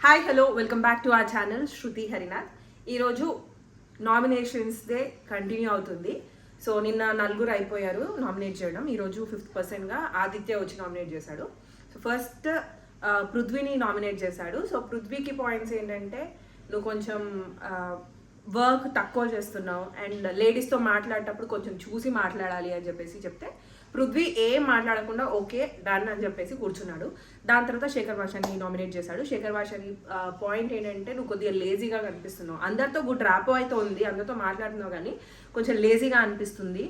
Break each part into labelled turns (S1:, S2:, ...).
S1: Hi hello welcome back to our channel Shruti Harinath. ఈరోజు nominations day continue అవుతుంది. So నిన్న నలుగురు అయిపోయారు నామినేట్ చేయడం. ఈరోజు 5th పర్సన్గా ఆదిత్య వచ్చి నామినేట్ చేశాడు. సో ఫస్ట్ పృథ్వీని నామినేట్ చేశాడు. సో పృథ్వీకి పాయింట్స్ ఏంటంటే నువ్వు కొంచెం వర్క్ తక్కువ చేస్తున్నావు అండ్ లేడీస్తో మాట్లాడేటప్పుడు కొంచెం చూసి మాట్లాడాలి అని చెప్పేసి చెప్తే పృథ్వీ ఏం మాట్లాడకుండా ఓకే డన్ అని చెప్పేసి కూర్చున్నాడు. దాని తర్వాత శేఖర్ భాషని నామినేట్ చేశాడు. శేఖర్ భాషని పాయింట్ ఏంటంటే నువ్వు కొద్దిగా లేజీగా కనిపిస్తున్నావు. అందరితో గుడ్ ర్యాపో అయితే ఉంది, అందరితో మాట్లాడుతున్నావు, కానీ కొంచెం లేజీగా అనిపిస్తుంది.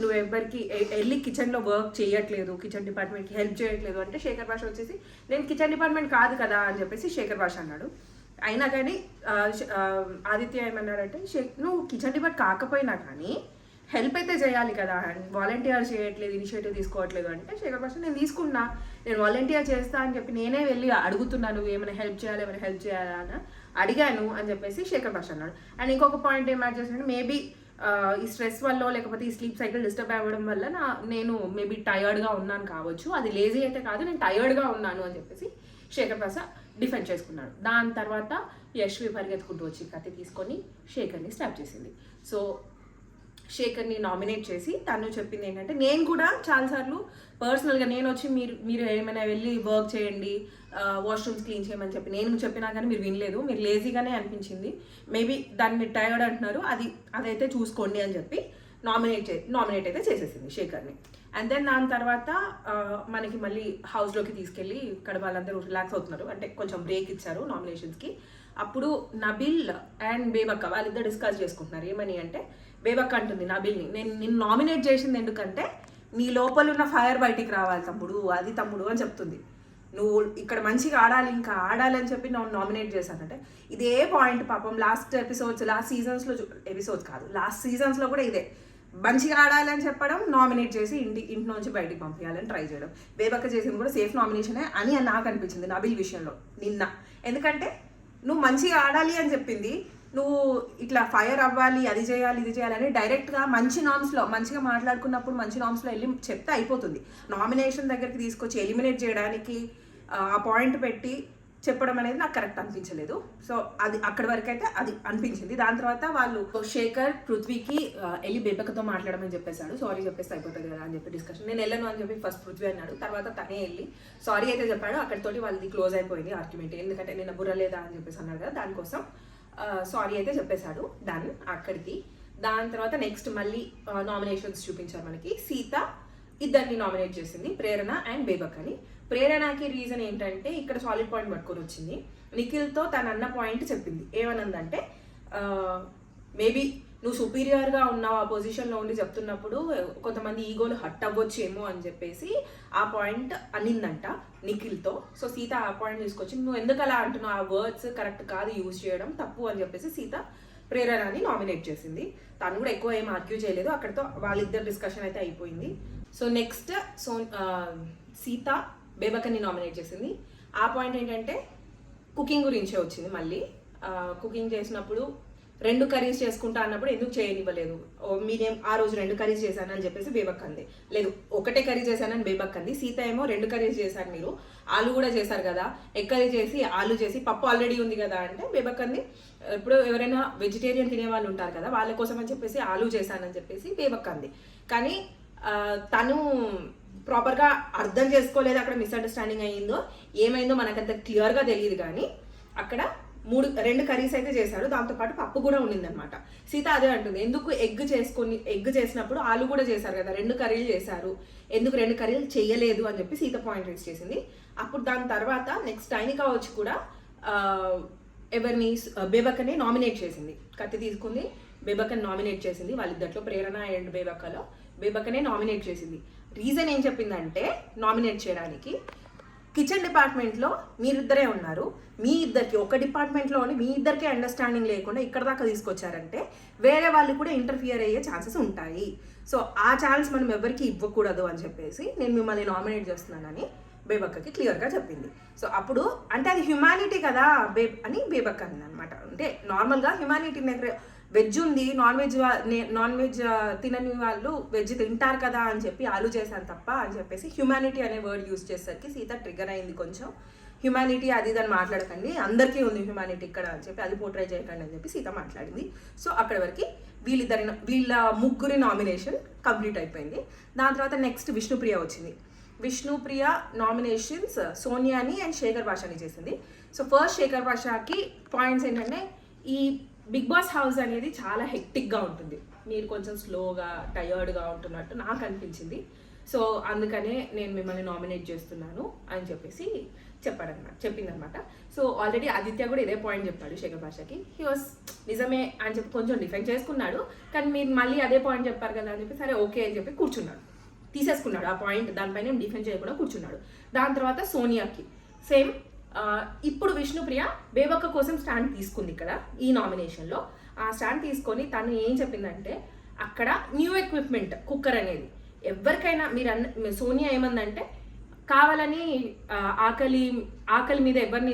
S1: నువ్వు ఎవరికి వెళ్ళి కిచెన్లో వర్క్ చేయట్లేదు, కిచెన్ డిపార్ట్మెంట్కి హెల్ప్ చేయట్లేదు అంటే శేఖర్ భాష వచ్చేసి నేను కిచెన్ డిపార్ట్మెంట్ కాదు కదా అని చెప్పేసి శేఖర్ భాష అన్నాడు. అయినా కానీ ఆదిత్య ఏమన్నాడంటే నువ్వు కిచెన్ డిపార్ట్ కాకపోయినా కానీ హెల్ప్ అయితే చేయాలి కదా, వాలంటీర్ చేయట్లేదు, ఇనిషియేటివ్ తీసుకోవట్లేదు అంటే శేఖర్ భాష నేను తీసుకున్నా, నేను వాలంటీర్ చేస్తా అని చెప్పి నేనే వెళ్ళి అడుగుతున్నాను ఏమైనా హెల్ప్ చేయాలా అని అడిగాను అని చెప్పేసి శేఖర్ భాష అన్నాడు. అండ్ ఇంకొక పాయింట్ ఏం యాడ్ చేశాను, మేబీ ఈ స్ట్రెస్ వల్ల లేకపోతే ఈ స్లీప్ సైకిల్ డిస్టర్బ్ అవ్వడం వల్ల నేను మేబీ టయర్డ్గా ఉన్నాను కావచ్చు, అది లేజీ అయితే కాదు, నేను టయర్డ్గా ఉన్నాను అని చెప్పేసి శేఖర్ భాష డిఫెండ్ చేసుకున్నాడు. దాని తర్వాత యశ్వి పరిగెత్తుకుంటూ వచ్చి కత్తి తీసుకొని శేఖర్ని స్టాప్ చేసింది. సో శేఖర్ని నామినేట్ చేసి తను చెప్పింది ఏంటంటే నేను కూడా చాలాసార్లు పర్సనల్గా నేను వచ్చి మీరు ఏమైనా వెళ్ళి వర్క్ చేయండి, వాష్రూమ్స్ క్లీన్ చేయమని చెప్పి నేను చెప్పినా కానీ మీరు వినలేదు, మీరు లేజీగానే అనిపించింది, మేబీ దాన్ని మీరు టైర్డ్ అంటున్నారు, అదైతే చూసుకోండి అని చెప్పి నామినేట్ అయితే చేసేసింది శేఖర్ని. అండ్ దెన్ దాని తర్వాత మనకి మళ్ళీ హౌస్లోకి తీసుకెళ్ళి ఇక్కడ వాళ్ళందరూ రిలాక్స్ అవుతున్నారు, అంటే కొంచెం బ్రేక్ ఇచ్చారు నామినేషన్స్కి. అప్పుడు నబిల్ అండ్ బేబక్క వాళ్ళిద్దరు డిస్కస్ చేసుకుంటున్నారు. ఏమని అంటే బేబక్క అంటుంది నబిల్ని, నేను నిన్ను నామినేట్ చేసింది ఎందుకంటే నీ లోపల ఉన్న ఫైర్ బయటికి రావాలి తమ్ముడు, అది తమ్ముడు అని చెప్తుంది. నువ్వు ఇక్కడ మంచిగా ఆడాలి, ఇంకా ఆడాలి అని చెప్పి నువ్వు నామినేట్ చేశానంటే ఇదే పాయింట్ పాపం లాస్ట్ సీజన్స్లో కూడా ఇదే మంచిగా ఆడాలని చెప్పడం, నామినేట్ చేసి ఇంటి నుంచి బయటికి పంపించాలని ట్రై చేయడం. బేబక్క చేసింది కూడా సేఫ్ నామినేషనే అని నాకు అనిపించింది నబిల్ విషయంలో నిన్న. ఎందుకంటే నువ్వు మంచిగా ఆడాలి అని చెప్పింది, నువ్వు ఇట్లా ఫైర్ అవ్వాలి, అది చేయాలి ఇది చేయాలని డైరెక్ట్గా మంచి నామ్స్లో మంచిగా మాట్లాడుకున్నప్పుడు మంచి నామ్స్లో వెళ్ళి చెప్తే అయిపోతుంది. నామినేషన్ దగ్గరికి తీసుకొచ్చి ఎలిమినేట్ చేయడానికి ఆ పాయింట్ పెట్టి చెప్పడం అనేది నాకు కరెక్ట్ అనిపించలేదు. సో అది అక్కడి వరకు అయితే అది అనిపించింది. దాని తర్వాత వాళ్ళు శేఖర్ పృథ్వీకి వెళ్ళి బేబక్కతో మాట్లాడమని చెప్పేశాడు. సారీ చెప్పేస్తే అయిపోతుంది కదా అని చెప్పి డిస్కషన్. నేను వెళ్ళను అని చెప్పి ఫస్ట్ పృథ్వీ అన్నాడు, తర్వాత తనే వెళ్ళి సారీ అయితే చెప్పాడు. అక్కడితోటి వాళ్ళది క్లోజ్ అయిపోయింది ఆర్గ్యుమెంట్. ఎందుకంటే నేను బుర్ర లేదా అని చెప్పేసి అన్నాడు కదా, దానికోసం సారీ అయితే చెప్పేశాడు. డన్ అక్కడికి. దాని తర్వాత నెక్స్ట్ మళ్ళీ నామినేషన్స్ చూపించారు మనకి. సీత ఇద్దరిని నామినేట్ చేసింది, ప్రేరణ అండ్ బేబక్కని. ప్రేరణకి రీజన్ ఏంటంటే ఇక్కడ సాలిడ్ పాయింట్ పట్టుకొని వచ్చింది. నిఖిల్తో తన అన్న పాయింట్ చెప్పింది. ఏమనందంటే మేబీ నువ్వు సుపీరియర్గా ఉన్నావు, ఆ పొజిషన్లో ఉండి చెప్తున్నప్పుడు కొంతమంది ఈగోలు హట్ అవ్వచ్చేమో అని చెప్పేసి ఆ పాయింట్ అనిందంట నిఖిల్తో. సో సీత ఆ పాయింట్ తీసుకొచ్చి నువ్వు ఎందుకు అలా అంటున్నావు, ఆ వర్డ్స్ కరెక్ట్ కాదు, యూజ్ చేయడం తప్పు అని చెప్పేసి సీత ప్రేరణని నామినేట్ చేసింది. తను కూడా ఎక్కువ ఏం ఆర్గ్యూ చేయలేదు, అక్కడితో వాళ్ళిద్దరు డిస్కషన్ అయితే అయిపోయింది. సో నెక్స్ట్ సీత బేబక్కని నామినేట్ చేసింది. ఆ పాయింట్ ఏంటంటే కుకింగ్ గురించే వచ్చింది. మళ్ళీ కుకింగ్ చేసినప్పుడు 2 కర్రీస్ చేసుకుంటా అన్నప్పుడు ఎందుకు చేయనివ్వలేదు, మీరేం ఆ రోజు 2 కర్రీస్ చేశానని చెప్పేసి బేబక్క అంది. లేదు ఒకటే కర్రీ చేశానని బేబక్క అంది. సీత ఏమో 2 కర్రీస్ చేశారు, మీరు ఆలు కూడా చేశారు కదా, ఎగ్ కర్రీ చేసి ఆలు చేసి పప్పు ఆల్రెడీ ఉంది కదా అంటే బేబక్క అంది. ఇప్పుడు ఎవరైనా వెజిటేరియన్ తినే వాళ్ళు ఉంటారు కదా, వాళ్ళ కోసం అని చెప్పేసి ఆలు చేశానని చెప్పేసి బేబక్క అంది. కానీ తను ప్రాపర్గా అర్థం చేసుకోలేదు, అక్కడ మిస్అండర్స్టాండింగ్ అయ్యిందో ఏమైందో మనకంత క్లియర్గా తెలియదు. కానీ అక్కడ 2 కర్రీస్ అయితే చేశారు, దాంతోపాటు పప్పు కూడా ఉండిందనమాట. సీత అదే అంటుంది, ఎందుకు ఎగ్ చేసినప్పుడు ఆలు కూడా చేశారు కదా, 2 కర్రీలు చేశారు, ఎందుకు 2 కర్రీలు చేయలేదు అని చెప్పి సీత పాయింట్ రేస్ చేసింది. అప్పుడు దాని తర్వాత నెక్స్ట్ టైనికా వచ్చి కూడా ఎవరిని బేబక్కని నామినేట్ చేసింది. కత్తి తీసుకుంది, బేబక్కని నామినేట్ చేసింది. వాళ్ళిద్దట్లో ప్రేరణ అండ్ బేబక్కలో బేబక్కనే నామినేట్ చేసింది. రీజన్ ఏం చెప్పిందంటే నామినేట్ చేయడానికి కిచెన్ డిపార్ట్మెంట్లో మీరిద్దరే ఉన్నారు, మీ ఇద్దరికి ఒక డిపార్ట్మెంట్లోని మీ ఇద్దరికే అండర్స్టాండింగ్ లేకుండా ఇక్కడ దాకా తీసుకొచ్చారంటే వేరే వాళ్ళు కూడా ఇంటర్ఫియర్ అయ్యే ఛాన్సెస్ ఉంటాయి. సో ఆ ఛాన్స్ మనం ఎవరికి ఇవ్వకూడదు అని చెప్పేసి నేను మిమ్మల్ని నామినేట్ చేస్తున్నానని బేబక్కకి క్లియర్గా చెప్పింది. సో అప్పుడు అంటే అది హ్యుమానిటీ కదా అని బేబక్క అనింది అనమాట. అంటే నార్మల్గా హ్యుమానిటీ వెజ్ ఉంది, నాన్ వెజ్ తినని వాళ్ళు వెజ్ తింటారు కదా అని చెప్పి ఆలు చేశాను తప్ప అని చెప్పేసి హ్యుమానిటీ అనే వర్డ్ యూజ్ చేసేసరికి సీత ట్రిగర్ అయింది కొంచెం. హ్యుమానిటీ అది దాన్ని మాట్లాడకండి, అందరికీ ఉంది హ్యుమానిటీ ఇక్కడ అని చెప్పి, అది పోర్ట్రే చేయకండి అని చెప్పి సీత మాట్లాడింది. సో అక్కడి వరకు వీళ్ళ ముగ్గురి నామినేషన్ కంప్లీట్ అయిపోయింది. దాని తర్వాత నెక్స్ట్ విష్ణుప్రియ వచ్చింది. విష్ణుప్రియ నామినేషన్స్ సోనియాని అండ్ శేఖర్ భాషని చేసింది. సో ఫస్ట్ శేఖర్ భాషకి పాయింట్స్ ఏంటంటే, ఈ బిగ్ బాస్ హౌస్ అనేది చాలా హెక్టిక్గా ఉంటుంది, మీరు కొంచెం స్లోగా టయర్డ్గా ఉంటున్నట్టు నాకు అనిపించింది. సో అందుకనే నేను మిమ్మల్ని నామినేట్ చేస్తున్నాను అని చెప్పేసి చెప్పిందనమాట. సో ఆల్రెడీ ఆదిత్య కూడా ఇదే పాయింట్ చెప్పాడు శేఖర్ భాషకి. హీ వాస్ నిజమే అని చెప్పి కొంచెం డిఫెండ్ చేసుకున్నాడు, కానీ మీరు మళ్ళీ అదే పాయింట్ చెప్పారు కదా అని చెప్పి సరే ఓకే అని చెప్పి కూర్చున్నాడు, తీసేసుకున్నాడు ఆ పాయింట్, దానిపైన డిఫెండ్ చేయకుండా కూర్చున్నాడు. దాని తర్వాత సోనియాకి సేమ్. ఇప్పుడు విష్ణుప్రియ బేబక్క కోసం స్టాండ్ తీసుకుంది ఇక్కడ ఈ నామినేషన్లో. ఆ స్టాండ్ తీసుకొని తను ఏం చెప్పిందంటే, అక్కడ న్యూ ఎక్విప్మెంట్ కుక్కర్ అనేది ఎవరికైనా సోనియా ఏమందంటే, కావాలని ఆకలి మీద ఎవరిని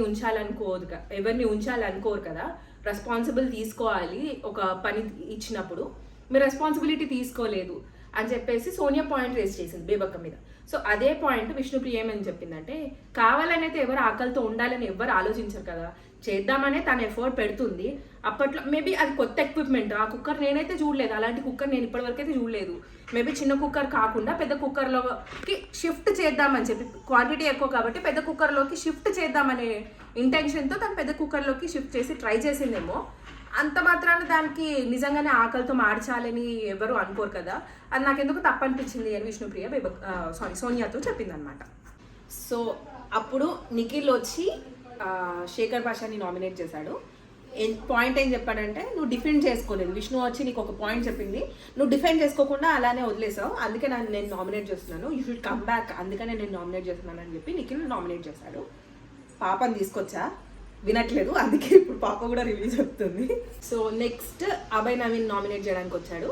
S1: ఉంచాలనుకోరు కదా, రెస్పాన్సిబుల్ తీసుకోవాలి, ఒక పని ఇచ్చినప్పుడు మీరు రెస్పాన్సిబిలిటీ తీసుకోలేదు అని చెప్పేసి సోనియా పాయింట్ రేస్ చేసింది బేబక్క మీద. సో అదే పాయింట్ విష్ణుప్రియ ఏమని చెప్పిందంటే, కావాలని అయితే ఎవరు ఆకలితో ఉండాలని ఎవరు ఆలోచించరు కదా, చేద్దామనే తన ఎఫర్ట్ పెడుతుంది. అప్పట్లో మేబీ అది కొత్త ఎక్విప్మెంట్, ఆ కుక్కర్ నేనైతే చూడలేదు, అలాంటి కుక్కర్ నేను ఇప్పటివరకు అయితే చూడలేదు. మేబీ చిన్న కుక్కర్ కాకుండా పెద్ద కుక్కర్లోకి షిఫ్ట్ చేద్దామని చెప్పి, క్వాంటిటీ ఎక్కువ కాబట్టి పెద్ద కుక్కర్లోకి షిఫ్ట్ చేద్దామనే ఇంటెన్షన్తో తను పెద్ద కుక్కర్లోకి షిఫ్ట్ చేసి ట్రై చేసిందేమో. అంత మాత్రాన దానికి నిజంగానే ఆకలితో మార్చాలని ఎవరు అనుకోరు కదా, అది నాకెందుకు తప్పు అనిపించింది అని విష్ణుప్రియ సోనియాతో చెప్పింది అనమాట. సో అప్పుడు నిఖిల్ వచ్చి శేఖర్ భాషని నామినేట్ చేశాడు. పాయింట్ ఏం చెప్పాడంటే, నువ్వు డిఫెండ్ చేసుకోలేదు, విష్ణు వచ్చి నీకు ఒక పాయింట్ చెప్పింది, నువ్వు డిఫెండ్ చేసుకోకుండా అలానే వదిలేసావు, అందుకే నేను నామినేట్ చేస్తున్నాను, యూ షుడ్ కమ్ బ్యాక్, అందుకనే నేను నామినేట్ చేస్తున్నాను అని చెప్పి నిఖిల్ నామినేట్ చేశాడు. పాపని తీసుకొచ్చా, వినట్లేదు, అందుకే ఇప్పుడు పాప కూడా రివ్యూ చెప్తుంది. So next Abhay Naveen nominate చేయడానికి వచ్చాడు.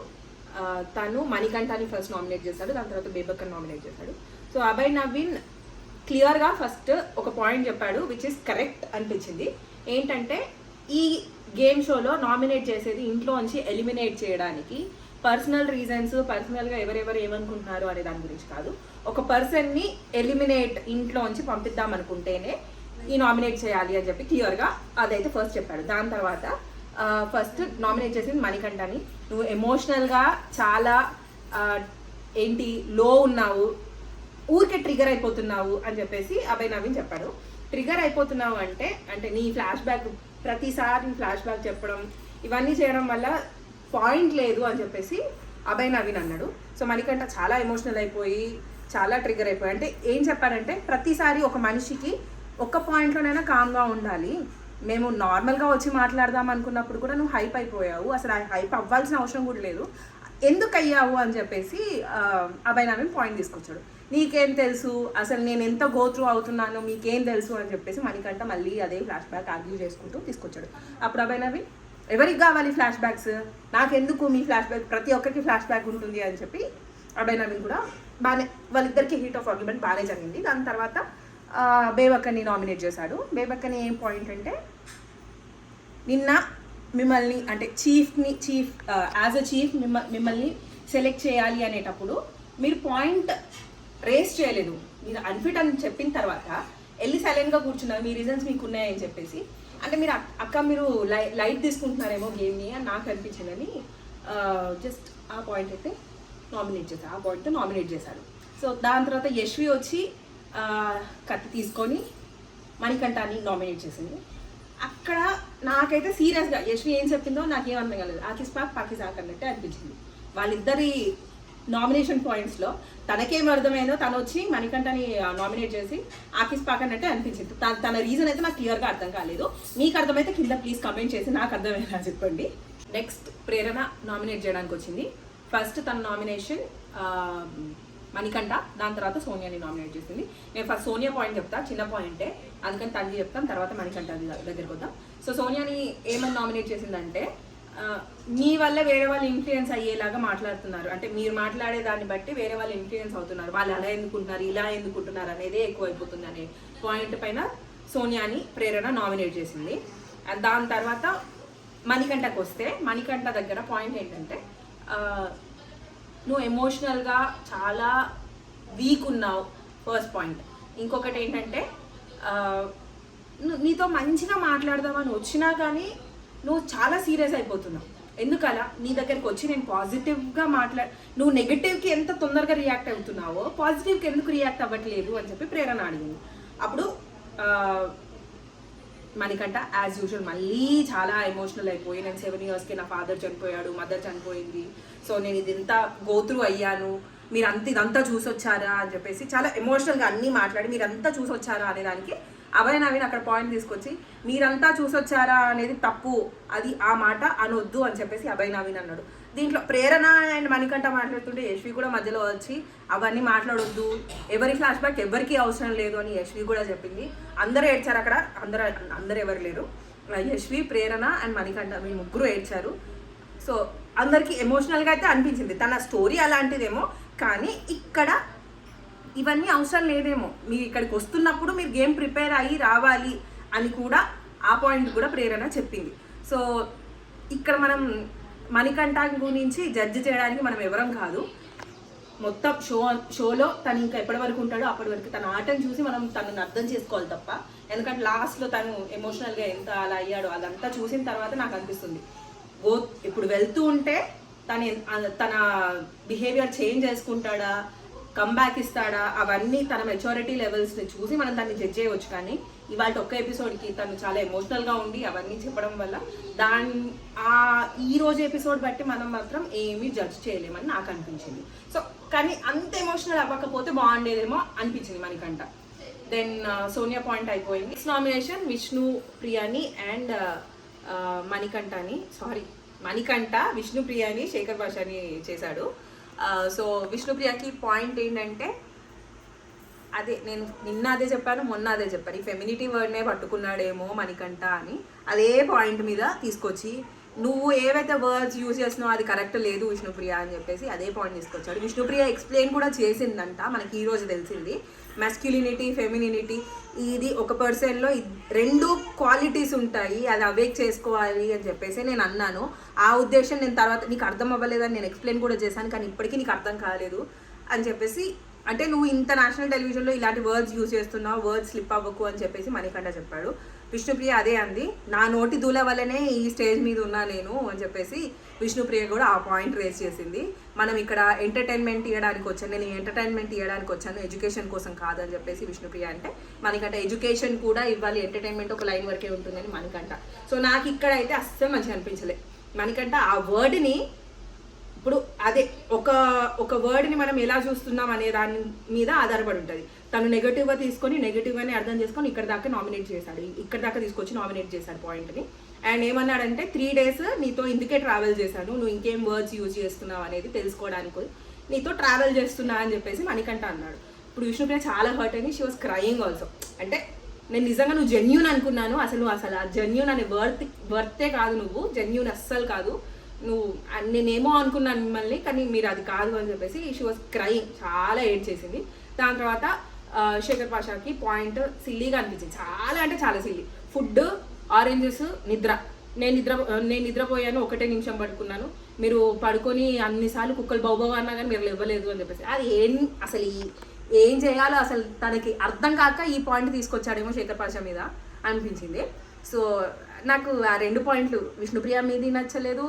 S1: తను మణికంఠని ఫస్ట్ నామినేట్ చేశాడు, దాని తర్వాత బేబక్కని నామినేట్ చేశాడు. సో అభయ్ నవీన్ క్లియర్గా ఫస్ట్ ఒక పాయింట్ చెప్పాడు, విచ్ ఇస్ కరెక్ట్ అనిపించింది. ఏంటంటే, ఈ గేమ్ షోలో నామినేట్ చేసేది ఇంట్లోంచి ఎలిమినేట్ చేయడానికి, పర్సనల్ రీజన్స్, పర్సనల్గా ఎవరెవరు ఏమనుకుంటున్నారు అనే దాని గురించి కాదు. ఒక పర్సన్ని ఎలిమినేట్ ఇంట్లోంచి పంపిద్దాం అనుకుంటేనే ఈ నామినేట్ చేయాలి అని చెప్పి క్లియర్గా అదైతే ఫస్ట్ చెప్పాడు. దాని తర్వాత ఫస్ట్ నామినేట్ చేసింది మణికంఠని. నువ్వు ఎమోషనల్గా చాలా లో ఉన్నావు, ఊరికే ట్రిగర్ అయిపోతున్నావు అని చెప్పేసి అభయ్ నవీన్ చెప్పాడు. ట్రిగర్ అయిపోతున్నావు అంటే నీ ఫ్లాష్ బ్యాక్, ప్రతిసారి ఫ్లాష్ బ్యాక్ చెప్పడం, ఇవన్నీ చేయడం వల్ల పాయింట్ లేదు అని చెప్పేసి అభయ్ నవీన్ అన్నాడు. సో మణికంఠ చాలా ఎమోషనల్ అయిపోయి, చాలా ట్రిగర్ అయిపోయి, అంటే ఏం చెప్పారంటే, ప్రతిసారి ఒక మనిషికి ఒక్క పాయింట్లోనైనా కామ్గా ఉండాలి, మేము నార్మల్గా వచ్చి మాట్లాడదాం అనుకున్నప్పుడు కూడా నువ్వు హైప్ అయిపోయావు, అసలు హైప్ అవ్వాల్సిన అవసరం కూడా లేదు, ఎందుకు అయ్యావు అని చెప్పేసి అభయ్ నవీన్ పాయింట్ తీసుకొచ్చాడు. నీకేం తెలుసు, అసలు నేను ఎంత గో త్రూ అవుతున్నానో మీకేం తెలుసు అని చెప్పేసి మణికంఠ మళ్ళీ అదే ఫ్లాష్ బ్యాక్ ఆర్గ్యూ చేసుకుంటూ తీసుకొచ్చాడు. అప్పుడు అభయ్ నవీన్, ఎవరికి కావాలి ఫ్లాష్ బ్యాక్స్, నాకెందుకు మీ ఫ్లాష్ బ్యాక్, ప్రతి ఒక్కరికి ఫ్లాష్ బ్యాక్ ఉంటుంది అని చెప్పి అభయ్ నవీన్ కూడా బాగానే, వాళ్ళిద్దరికి హీట్ ఆఫ్ ఆర్గ్యుమెంట్ బాగానే జరిగింది. దాని తర్వాత బేబక్కని నామినేట్ చేశాడు. బేబక్కని ఏం పాయింట్ అంటే, నిన్న మిమ్మల్ని అంటే చీఫ్ యాజ్ అ చీఫ్ మిమ్మల్ని సెలెక్ట్ చేయాలి అనేటప్పుడు మీరు పాయింట్ రేస్ చేయలేదు, మీరు అన్ఫిట్ అని చెప్పిన తర్వాత వెళ్ళి సైలెంట్గా కూర్చున్నారు, మీ రీజన్స్ మీకు ఉన్నాయని చెప్పేసి. అంటే మీరు మీరు లైట్ తీసుకుంటున్నారేమో గేమ్ని అని నాకు అనిపించిందని జస్ట్ ఆ పాయింట్ అయితే నామినేట్ చేశారు, ఆ పాయింట్తో నామినేట్ చేశారు. సో దాని తర్వాత యశ్వి వచ్చి కత్తి తీసుకొని మణికంఠని నామినేట్ చేసింది. అక్కడ నాకైతే సీరియస్గా యశ్వి ఏం చెప్పిందో నాకేం అర్థం కాలేదు, ఆకిస్ పాక్ పాకిసాక్ అన్నట్టే అనిపించింది. వాళ్ళిద్దరి నామినేషన్ పాయింట్స్లో తనకేం అర్థమైందో, తను వచ్చి మణికంఠని నామినేట్ చేసి ఆకిస్ పాక్ అన్నట్టే అనిపించింది. తన రీజన్ అయితే నాకు క్లియర్గా అర్థం కాలేదు. మీకు అర్థమైతే కింద ప్లీజ్ కమెంట్ చేసి నాకు అర్థమయ్యేలా చెప్పండి. నెక్స్ట్ ప్రేరణ నామినేట్ చేయడానికి వచ్చింది. ఫస్ట్ తన నామినేషన్ మణికంఠ, దాని తర్వాత సోనియాని నామినేట్ చేసింది. నేను ఫస్ట్ సోనియా పాయింట్ చెప్తా, చిన్న పాయింటే, అందుకని తనది చెప్తాను, తర్వాత మణికంఠ దగ్గరికి వద్దాం. సో సోనియాని ఏమని నామినేట్ చేసిందంటే, మీ వల్ల వేరే వాళ్ళు ఇన్ఫ్లుయెన్స్ అయ్యేలాగా మాట్లాడుతున్నారు, అంటే మీరు మాట్లాడే దాన్ని బట్టి వేరే వాళ్ళు ఇన్ఫ్లుయెన్స్ అవుతున్నారు, వాళ్ళు అలా ఎందుకుంటున్నారు, ఇలా ఎందుకుంటున్నారు అనేదే ఎక్కువైపోతుంది అనే పాయింట్ పైన సోనియాని ప్రేరణ నామినేట్ చేసింది. అండ్ దాని తర్వాత మణికంఠకు వస్తే, మణికంఠ దగ్గర పాయింట్ ఏంటంటే, నువ్వు ఎమోషనల్గా చాలా వీక్ ఉన్నావు, ఫస్ట్ పాయింట్. ఇంకొకటి ఏంటంటే, నీతో మంచిగా మాట్లాడదామని వచ్చినా కానీ నువ్వు చాలా సీరియస్ అయిపోతున్నావు. ఎందుకలా? నీ దగ్గరికి వచ్చి నేను పాజిటివ్గా నువ్వు నెగటివ్కి ఎంత తొందరగా రియాక్ట్ అవుతున్నావో పాజిటివ్కి ఎందుకు రియాక్ట్ అవ్వట్లేదు అని చెప్పి ప్రేరణ అడిగింది. అప్పుడు మణికంఠ యాజ్ యూజువల్ మళ్ళీ చాలా ఎమోషనల్ అయిపోయి, నేను 7 yearsకి నా ఫాదర్ చనిపోయాడు, మదర్ చనిపోయింది, సో నేను ఇదంతా గోత్రూ అయ్యాను, మీరు ఇదంతా చూసొచ్చారా అని చెప్పేసి చాలా ఎమోషనల్గా అన్నీ మాట్లాడి మీరంతా చూసొచ్చారా అనే దానికి అభయ్ నవీన్ అక్కడ పాయింట్ తీసుకొచ్చి మీరంతా చూసొచ్చారా అనేది తప్పు, అది ఆ మాట అనొద్దు అని చెప్పేసి అభయ్ నవీన్ అన్నాడు. దీంట్లో ప్రేరణ అండ్ మణికంఠ మాట్లాడుతుంటే యశ్వి కూడా మధ్యలో వచ్చి అవన్నీ మాట్లాడొద్దు, ఎవరి ఫ్లాష్ బ్యాక్ ఎవరికి అవసరం లేదు అని యశ్వి కూడా చెప్పింది. అందరూ ఏడ్చారు అక్కడ, అందరూ ఎవరు లేరు, యశ్వి, ప్రేరణ అండ్ మణికంఠ మీ ముగ్గురు ఏడ్చారు. సో అందరికీ ఎమోషనల్గా అయితే అనిపించింది. తన స్టోరీ అలాంటిదేమో, కానీ ఇక్కడ ఇవన్నీ అవసరం లేదేమో, మీరు ఇక్కడికి వస్తున్నప్పుడు మీరు గేమ్ ప్రిపేర్ అయ్యి రావాలి అని కూడా ఆ పాయింట్ కూడా ప్రేరణ చెప్పింది. సో ఇక్కడ మనం మణికంఠ గురించి జడ్జి చేయడానికి మనం ఎవరం కాదు. మొత్తం షోలో తను ఇంకా ఎప్పటి వరకు ఉంటాడో అప్పటి వరకు తన ఆటను చూసి మనం తనని అర్థం చేసుకోవాలి తప్ప, ఎందుకంటే లాస్ట్లో తను ఎమోషనల్గా ఎంత అలా అయ్యాడో అదంతా చూసిన తర్వాత నాకు అనిపిస్తుంది ఇప్పుడు వెళ్తూ ఉంటే తన బిహేవియర్ చేంజ్ చేసుకుంటాడా, కమ్బ్యాక్ ఇస్తాడా, అవన్నీ తన మెచ్యూరిటీ లెవెల్స్ని చూసి మనం దాన్ని జడ్జ్ చేయవచ్చు. కానీ ఇవాళ ఒక్క ఎపిసోడ్కి తను చాలా ఎమోషనల్గా ఉండి అవన్నీ చెప్పడం వల్ల ఈ రోజు ఎపిసోడ్ బట్టి మనం మాత్రం ఏమీ జడ్జ్ చేయలేమని నాకు అనిపించింది. సో కానీ అంత ఎమోషనల్ అవ్వకపోతే బాగుండేదేమో అనిపించింది మణికంఠ. దెన్ సోనియా పాయింట్ అయిపోయింది. నెక్స్ట్ నామినేషన్ విష్ణు ప్రియాని అండ్ మణికంఠ విష్ణుప్రియని శేఖర్ భాషని చేశాడు. సో విష్ణుప్రియకి పాయింట్ ఏంటంటే, అదే నేను నిన్న అదే చెప్పాను, మొన్న అదే చెప్పాను, ఈ ఫెమినిటీ వర్డ్నే పట్టుకున్నాడేమో మణికంఠ అని అదే పాయింట్ మీద తీసుకొచ్చి నువ్వు ఏవైతే వర్డ్స్ యూజ్ చేస్తున్నావు అది కరెక్ట్ లేదు విష్ణుప్రియ అని చెప్పేసి అదే పాయింట్ తీసుకొచ్చాడు. విష్ణుప్రియ ఎక్స్ప్లెయిన్ కూడా చేసిందంట, మనకి ఈ రోజు తెలిసింది. మస్క్యులినిటీ, ఫెమినినిటీ, ఇది ఒక పర్సన్లో 2 క్వాలిటీస్ ఉంటాయి, అది అవేక్ చేసుకోవాలి అని చెప్పేసి నేను అన్నాను. ఆ ఉద్దేశం నేను తర్వాత నీకు అర్థం అవ్వలేదని నేను ఎక్స్ప్లెయిన్ కూడా చేశాను, కానీ ఇప్పటికీ నీకు అర్థం కాలేదు అని చెప్పేసి, అంటే నువ్వు ఇంటర్నేషనల్ టెలివిజన్లో ఇలాంటి వర్డ్స్ యూజ్ చేస్తున్నావు, వర్డ్స్ స్లిప్ అవ్వకు అని చెప్పేసి మణికంఠ చెప్పాడు. విష్ణుప్రియ అదే అంది, నా నోటి దూల వల్లనే ఈ స్టేజ్ మీద ఉన్నా నేను అని చెప్పేసి విష్ణుప్రియ కూడా ఆ పాయింట్ రేస్ చేసింది. మనం ఇక్కడ ఎంటర్టైన్మెంట్ ఇవ్వడానికి వచ్చాను, నేను ఎంటర్టైన్మెంట్ ఇవ్వడానికి వచ్చాను, ఎడ్యుకేషన్ కోసం కాదని చెప్పేసి విష్ణుప్రియ అంటే, మణికంఠ ఎడ్యుకేషన్ కూడా ఇవ్వాలి, ఎంటర్టైన్మెంట్ ఒక లైన్ వరకే ఉంటుందని మణికంఠ. సో నాకు ఇక్కడ అయితే అస్సలు మంచిగా అనిపించలే. మణికంఠ ఆ వర్డ్ని ఇప్పుడు అదే ఒక వర్డ్ని మనం ఎలా చూస్తున్నాం అనే దాని మీద ఆధారపడి ఉంటుంది. తను నెగటివ్గా తీసుకొని నెగటివ్గానే అర్థం చేసుకొని ఇక్కడ దాకా నామినేట్ చేశాడు, ఇక్కడ దాకా తీసుకొచ్చి నామినేట్ చేశాడు పాయింట్ని. అండ్ ఏమన్నాడంటే 3 days నీతో ఇందుకే ట్రావెల్ చేశాను, నువ్వు ఇంకేం వర్డ్స్ యూజ్ చేస్తున్నావు అనేది తెలుసుకోవడానికి నీతో ట్రావెల్ చేస్తున్నా అని చెప్పేసి మణికంఠ అన్నాడు. ఇప్పుడు విష్ణుప్రియ చాలా హర్ట్ అని షీ వాస్ క్రయింగ్ ఆల్సో. అంటే నేను నిజంగా నువ్వు జెన్యూన్ అనుకున్నాను, అసలు ఆ జెన్యూన్ అనే వర్తే కాదు, నువ్వు జెన్యూన్ అస్సలు కాదు, నేనేమో అనుకున్నాను మిమ్మల్ని, కానీ మీరు అది కాదు అని చెప్పేసి షీ వాస్ క్రయింగ్, చాలా ఏడ్ చేసింది. దాని తర్వాత శేఖర్ పాషాకి పాయింట్ సిల్లీగా అనిపించింది, చాలా అంటే చాలా సిల్లీ. ఫుడ్, ఆరెంజెస్, నిద్ర. నేను నిద్రపోయాను, 1 నిమిషం పడుకున్నాను, మీరు పడుకొని అన్నిసార్లు కుక్కలు బౌబవ్ అన్నా కానీ మీరు ఇవ్వలేదు అని చెప్పేసి, అది అసలు ఏం చేయాలో అసలు తనకి అర్థం కాక ఈ పాయింట్ తీసుకొచ్చాడేమో శేఖర్ పాషా మీద అనిపించింది. సో నాకు ఆ 2 పాయింట్లు విష్ణుప్రియ మీది నచ్చలేదు.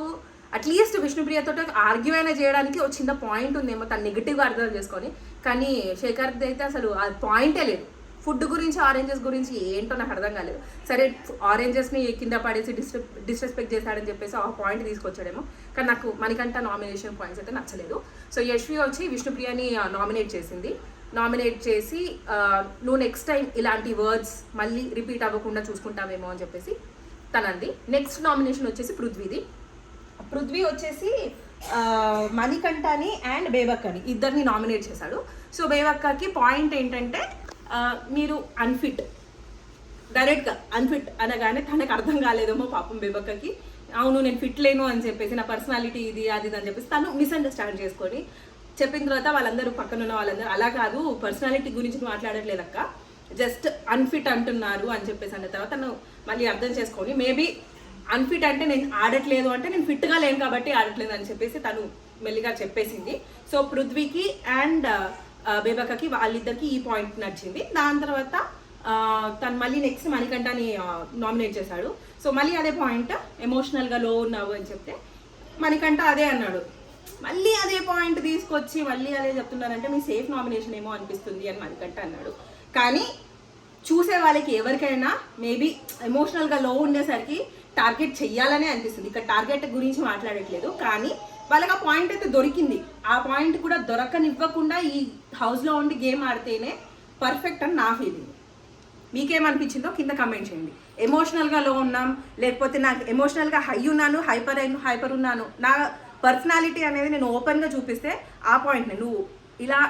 S1: అట్లీస్ట్ విష్ణుప్రియతో ఆర్గ్యూ అయినా చేయడానికి ఒక చిన్న పాయింట్ ఉందేమో తను నెగిటివ్గా అర్థం చేసుకొని, కానీ శేఖర్ది అయితే అసలు ఆ పాయింటే లేదు. ఫుడ్ గురించి, ఆరెంజెస్ గురించి ఏంటో నాకు అర్థం కాలేదు. సరే ఆరెంజెస్ని కింద పడేసి డిస్రెస్పెక్ట్ చేశాడని చెప్పేసి ఆ పాయింట్ తీసుకొచ్చాడేమో, కానీ నాకు మణికంఠ నామినేషన్ పాయింట్స్ అయితే నచ్చలేదు. సో యశ్వి వచ్చి విష్ణుప్రియని నామినేట్ చేసింది. నామినేట్ చేసి నువ్వు నెక్స్ట్ టైం ఇలాంటి వర్డ్స్ మళ్ళీ రిపీట్ అవ్వకుండా చూసుకుంటావేమో అని చెప్పేసి తనంది. నెక్స్ట్ నామినేషన్ వచ్చేసి పృథ్వీ వచ్చేసి మణికంఠని అండ్ బేబక్కని ఇద్దరిని నామినేట్ చేశాడు. సో బేబక్కకి పాయింట్ ఏంటంటే, మీరు డైరెక్ట్గా అన్ఫిట్ అనగానే తనకు అర్థం కాలేదేమో పాపం బేబక్కకి, అవును నేను ఫిట్ లేను అని చెప్పేసి, నా పర్సనాలిటీ ఇది అది అని చెప్పేసి తను మిస్అండర్స్టాండ్ చేసుకొని చెప్పిన తర్వాత వాళ్ళందరూ పక్కన ఉన్న వాళ్ళందరూ అలా కాదు, పర్సనాలిటీ గురించి మాట్లాడట్లేదు అక్క, జస్ట్ అన్ఫిట్ అంటున్నారు అని చెప్పేసి అన్న తర్వాత తను మళ్ళీ అర్థం చేసుకొని, మేబీ అన్ఫిట్ అంటే నేను ఆడట్లేదు అంటే నేను ఫిట్గా లేను కాబట్టి ఆడట్లేదు అని చెప్పేసి తను మెల్లిగా చెప్పేసింది. సో పృథ్వీకి అండ్ బేబక్కకి వాళ్ళిద్దరికి ఈ పాయింట్ నచ్చింది. దాని తర్వాత తను మళ్ళీ నెక్స్ట్ మణికంఠని నామినేట్ చేశాడు. సో మళ్ళీ అదే పాయింట్, ఎమోషనల్గా లో ఉన్నావు అని చెప్తే మణికంఠ అదే అన్నాడు. మళ్ళీ అదే పాయింట్ తీసుకొచ్చి మళ్ళీ అదే చెప్తున్నారంటే మీ సేఫ్ నామినేషన్ ఏమో అనిపిస్తుంది అని మణికంఠ అన్నాడు. కానీ చూసే వాళ్ళకి ఎవరికైనా మేబీ ఎమోషనల్గా లో ఉండేసరికి టార్గెట్ చెయ్యాలనే అనిపిస్తుంది. ఇక్కడ టార్గెట్ గురించి మాట్లాడట్లేదు, కానీ వాళ్ళకి ఆ పాయింట్ అయితే దొరికింది. ఆ పాయింట్ కూడా దొరకనివ్వకుండా ఈ హౌస్లో ఉండి గేమ్ ఆడితేనే పర్ఫెక్ట్ అని నా ఫీలింగ్. మీకేమనిపించిందో కింద కమెంట్ చేయండి. ఎమోషనల్గా లో ఉన్నాం, లేకపోతే నాకు ఎమోషనల్గా హై ఉన్నాను, హైపర్ ఉన్నాను, నా పర్సనాలిటీ అనేది నేను ఓపెన్గా చూపిస్తే ఆ పాయింట్ని నువ్వు ఇలా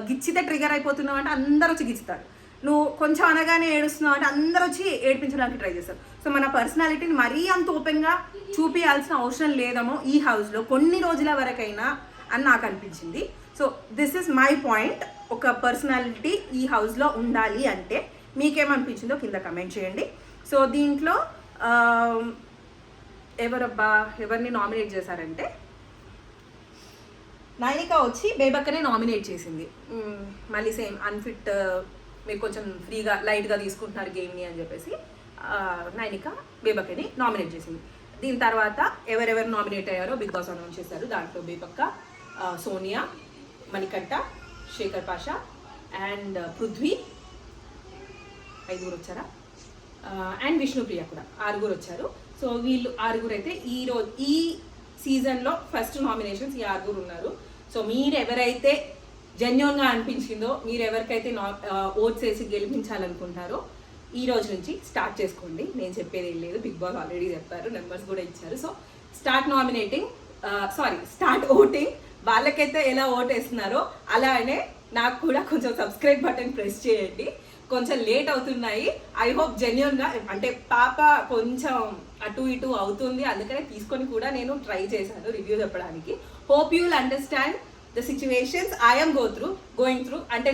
S1: గిచ్చితే ట్రిగర్ అయిపోతున్నావు అంటే అందరూ వచ్చి గిచ్చుతారు. నువ్వు కొంచెం అనగానే ఏడుస్తున్నావు అంటే అందరూ వచ్చి ఏడిపించడానికి ట్రై చేస్తారు. సో మన పర్సనాలిటీని మరీ అంత ఓపెన్గా చూపించాల్సిన అవసరం లేదేమో ఈ హౌస్లో కొన్ని రోజుల వరకైనా అని నాకు అనిపించింది. So this is my point. ఒక పర్సనాలిటీ ఈ హౌస్లో ఉండాలి అంటే మీకేమనిపించిందో కింద కమెంట్ చేయండి. సో దీంట్లో ఎవరిని నామినేట్ చేశారంటే నైనిక వచ్చి బేబక్కనే నామినేట్ చేసింది. మళ్ళీ సేమ్ అన్ఫిట్, మీరు కొంచెం ఫ్రీగా లైట్గా తీసుకుంటున్నారు గేమ్ని అని చెప్పేసి నైనిక బేబక్కని నామినేట్ చేసింది. దీని తర్వాత ఎవరెవరు నామినేట్ అయ్యారో బిగ్ బాస్ అనౌన్స్ చేశారు. దాంట్లో బేబక్క, సోనియా, మణికంఠ, శేఖర్ పాషా అండ్ పృథ్వీ 5 వచ్చారా, అండ్ విష్ణుప్రియ కూడా 6 వచ్చారు. సో వీళ్ళు 6 అయితే ఈ సీజన్లో ఫస్ట్ నామినేషన్స్ ఈ 6 ఉన్నారు. సో మీరు ఎవరైతే జెన్యూన్గా అనిపించిందో, మీరు ఎవరికైతే ఓట్స్ వేసి గెలిపించాలనుకుంటారో ఈ రోజు నుంచి స్టార్ట్ చేసుకోండి. నేను చెప్పేది ఏం లేదు, బిగ్ బాస్ ఆల్రెడీ చెప్పారు, నెంబర్స్ కూడా ఇచ్చారు. So start voting. వాళ్ళకైతే ఎలా ఓట్ వేస్తున్నారో అలానే నాకు కూడా కొంచెం సబ్స్క్రైబ్ బటన్ ప్రెస్ చేయండి. కొంచెం లేట్ అవుతున్నాయి. ఐ హోప్ జెన్యూన్గా, అంటే పాప కొంచెం అటు ఇటు అవుతుంది, అందుకనే తీసుకొని కూడా నేను ట్రై చేశాను రివ్యూ చెప్పడానికి. Hope you will understand the situations I'm going through. అంటే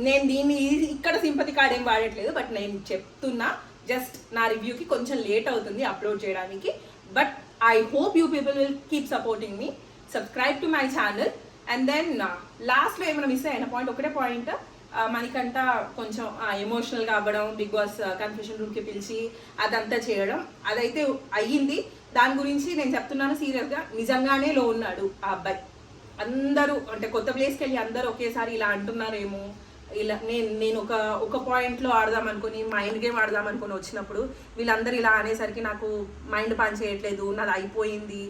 S1: నేను దీన్ని ఇక్కడ సింపతి కార్డ్ ఏం వాడట్లేదు, బట్ నేను చెప్తున్నా జస్ట్ నా రివ్యూకి కొంచెం లేట్ అవుతుంది అప్లోడ్ చేయడానికి. But I hope you people will keep supporting me. Subscribe to my channel. And then లాస్ట్లో ఏమైనా మిస్ అయిన పాయింట్, ఒకటే పాయింట్, మనకంట కొంచెం ఎమోషనల్గా అవ్వడం, బిగ్ బాస్ కన్ఫ్యూషన్ రూమ్కి పిలిచి అదంతా చేయడం, అదైతే అయ్యింది. దాని గురించి నేను చెప్తున్నాను సీరియస్గా, నిజంగానే లో ఉన్నాడు ఆ అబ్బాయి. అందరూ అంటే కొత్త ప్లేస్కి వెళ్ళి అందరూ ఒకేసారి ఇలా అంటున్నారేమో, ఇలా నేను ఒక పాయింట్లో ఆడదాం అనుకుని, మైండ్ గేమ్ ఆడదాం అనుకుని వచ్చినప్పుడు వీళ్ళందరూ ఇలా అనేసరికి నాకు మైండ్ పని చేయట్లేదు, నాది అయిపోయింది,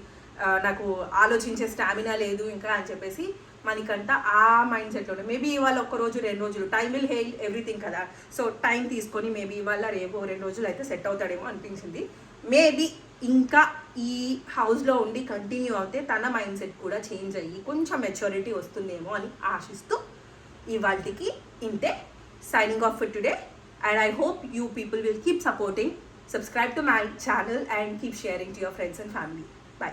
S1: నాకు ఆలోచించే స్టామినా లేదు ఇంకా అని చెప్పేసి మనకంట ఆ మైండ్ సెట్లో మేబీ ఇవాళ 1 రోజు 2 రోజులు, టైం విల్ హెయిల్ ఎవ్రీథింగ్ కదా. సో టైం తీసుకొని మేబీ ఇవాళ రేపు 2 రోజులు అయితే సెట్ అవుతాడేమో అనిపించింది. మేబీ ఇంకా ఈ హౌస్లో ఉండి కంటిన్యూ అవుతే తన మైండ్ సెట్ కూడా చేంజ్ అయ్యి కొంచెం మెచ్యూరిటీ వస్తుందేమో అని ఆశిస్తూ ఇవాళకి ఇంతే. Signing off for today. And I hope you people will keep supporting. Subscribe to my channel and keep sharing to your friends and family. Bye.